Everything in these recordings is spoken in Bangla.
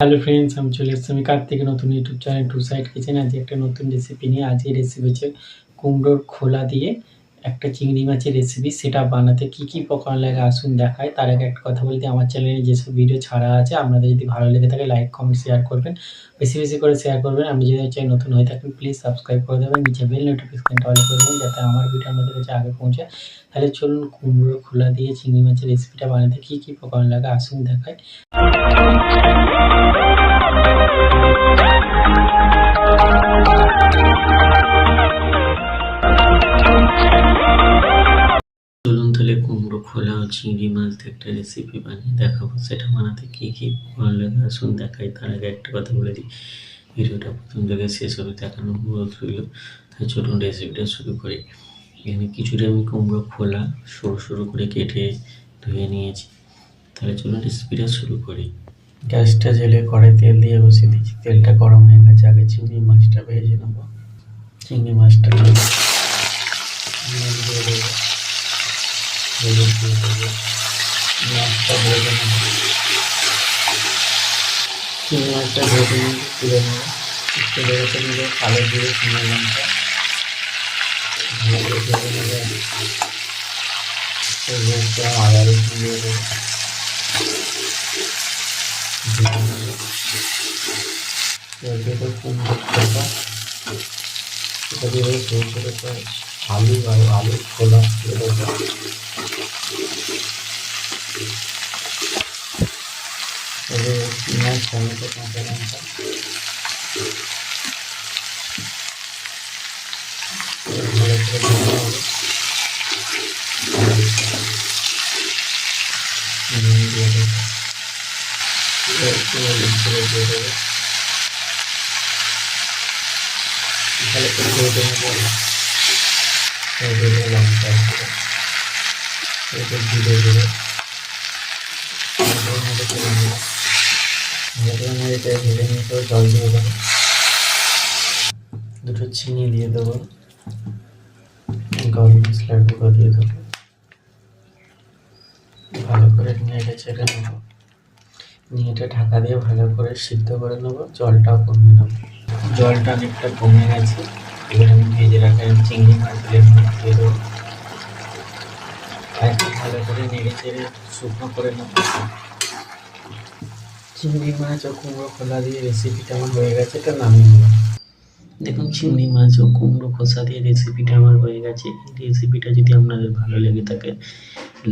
হ্যালো ফ্রেন্ডস, আমি চলে এসেছি আমি কার্তিক নতুন YouTube channel to side kitchen. আজকে একটা নতুন রেসিপি নিয়ে আজকের রেসিপি হচ্ছে কুমড়োর খোলা দিয়ে একটা চিংড়ি মাছের রেসিপি। সেটা বানাতে কী কী উপকরণ লাগে আসুন দেখায়। তার আগে একটা কথা বলতে, আমার চ্যানেলে যেসব ভিডিও ছাড়া আছে আপনাদের যদি ভালো লেগে থাকে লাইক কমেন্ট শেয়ার করবেন, বেশি বেশি করে শেয়ার করবেন। আপনি যদি চ্যানেল নতুন হয়ে থাকেন প্লিজ সাবস্ক্রাইব করে দেবেন, নিচে বেল নোটিফিকেশনটা অল করে দেবেন যাতে আমার ভিডিও আমাদের কাছে আগে পৌঁছায়। তাহলে চলুন কুমড়োর খোলা দিয়ে চিংড়ি মাছের রেসিপিটা বানাতে কী কী উপকরণ লাগে আসুন দেখায়। চলুন তাহলে কুমড়ো খোলা ও চিংড়ি মাছ দিয়ে একটা রেসিপি বানিয়ে দেখাবো। সেটা বানাতে কী কী উপকরণ লাগে আসুন দেখাই। তার আগে একটা কথা বলে দিই, ভিডিওটা প্রথম থেকে শেষ অবধি দেখানোর অনুরোধ রইল। তাই চলুন রেসিপিটা শুরু করি। এখানে কিছুটা আমি কুমড়ো খোলা সরু সরু করে কেটে ধুয়ে নিয়েছি। তাহলে চলুন রেসিপিটা শুরু করি। গ্যাসটা জেলে কড়াই তেল দিয়ে বসিয়ে দিয়েছি। তেলটা গরম হয়ে গেছে, আগে চিংড়ি মাছটা ভেজে নেবো। চিংড়ি মাছটা দিয়ে দেবো, মাছটা ভেজে নেব। চিংড়ি মাছটা ভেজে নিয়ে তুলে নেব। তুলে রেখে দিলে কালো দিয়ে চিংড়ি লঙ্কা ভালো করে ভেজে নেবে। আদা রসুন দিয়ে দেবো, কুমড়ো খোলা এটা দিয়ে ছোটো ছোটো করে আলুর খোলা দিয়ে দেবো। পেঁয়াজ টমেটো কাঁচা লঙ্কা ভালো করে ভাজা হবে। দিয়ে দেবো, একটু হলুদ করে দিয়ে দেবো। ভালো করে ভেজে নেবো। ভেজে লঙ্কা ধীরে ধীরে ভেজে নিয়ে জল দিয়ে দেবো। দুটো চিনি দিয়ে দেবো, গরম মশলার গুঁড়ো দিয়ে দেবো। ভালো করে নেড়ে চেড়ে নেবো। নিয়ে এটা ঢাকা দিয়ে ভালো করে সিদ্ধ করে নেবো। জলটাও কমিয়ে নেবো। জলটা অনেকটা কমে গেছে। এবার আমি ভেজে রাখা চিংড়ি মাছগুলো দিয়ে দেবো। ভালো করে নেড়ে চেড়ে শুকনো করে নেব। চিংড়ি মাছ ও কুমড়ো খোলা দিয়ে রেসিপিটা আমার হয়ে গেছে, এটা নামিয়ে নেব। দেখুন চিংড়ি মাছ ও কুমড়ো খোসা দিয়ে রেসিপিটা আমার হয়ে গেছে। এই রেসিপিটা যদি আপনাদের ভালো লেগে থাকে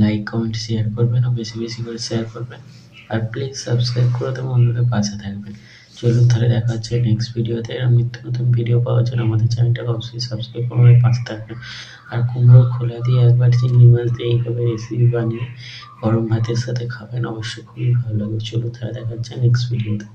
লাইক কমেন্ট শেয়ার করবেন ও বেশি বেশি করে শেয়ার করবেন। আর প্লিজ সাবস্ক্রাইব করে দেবো, বন্ধুদের পাশে থাকবেন। চলুন তাহলে দেখা হচ্ছে নেক্সট ভিডিওতে। আর নিত্য নতুন ভিডিও পাওয়ার জন্য আমাদের চ্যানেলটাকে অবশ্যই সাবস্ক্রাইব করে পাশে থাকবেন। আর কুমড়ো খোলা দিয়ে একবার চিংড়ি মাছ দিয়ে এইভাবে রেসিপি বানিয়ে গরম ভাতের সাথে খাবেন, অবশ্যই খুবই ভালো লাগবে। চলুন তাহলে দেখা হচ্ছে নেক্সট ভিডিওতে।